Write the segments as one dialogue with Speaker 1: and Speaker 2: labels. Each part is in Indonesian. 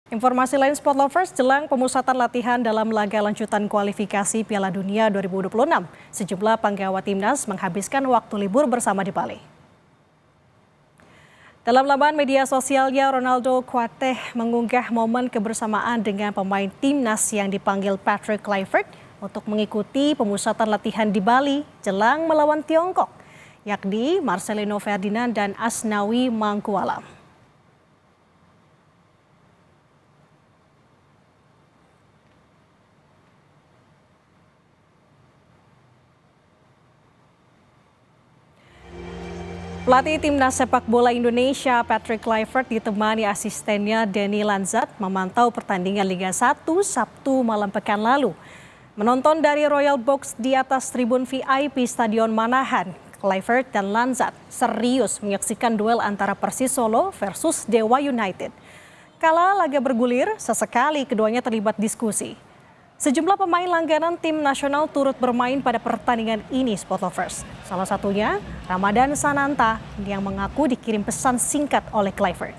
Speaker 1: Informasi lain Sport Lovers jelang pemusatan latihan dalam laga lanjutan kualifikasi Piala Dunia 2026. Sejumlah penggawa timnas menghabiskan waktu libur bersama di Bali. Dalam laman media sosialnya, Ronaldo Kuateh mengunggah momen kebersamaan dengan pemain timnas yang dipanggil Patrick Kluivert untuk mengikuti pemusatan latihan di Bali jelang melawan Tiongkok, yakni Marcelino Ferdinand dan Asnawi Mangkualam. Pelatih timnas sepak bola Indonesia Patrick Kluivert ditemani asistennya Denny Lanzat memantau pertandingan Liga 1 Sabtu malam pekan lalu. Menonton dari Royal Box di atas tribun VIP Stadion Manahan, Kluivert dan Lanzat serius menyaksikan duel antara Persis Solo versus Dewa United. Kala laga bergulir, sesekali keduanya terlibat diskusi. Sejumlah pemain langganan tim nasional turut bermain pada pertandingan ini, Sport Lovers. Salah satunya Ramadan Sananta yang mengaku dikirim pesan singkat oleh Kluivert.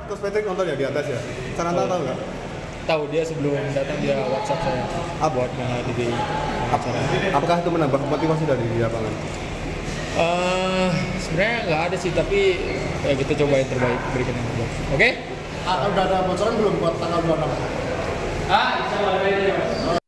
Speaker 2: Coach Patrick nonton ya di atas ya? Sananta tahu nggak?
Speaker 3: Tahu, dia sebelum datang dia WhatsApp saya buat menghadiri acara.
Speaker 2: Apakah itu menambah motivasi dari di lapangan?
Speaker 3: Sebenarnya nggak ada sih, tapi ya kita coba yang terbaik, berikan yang terbaik. Oke?
Speaker 4: Udah ada bocoran belum buat tanggal 26?
Speaker 3: Insya Allah ada.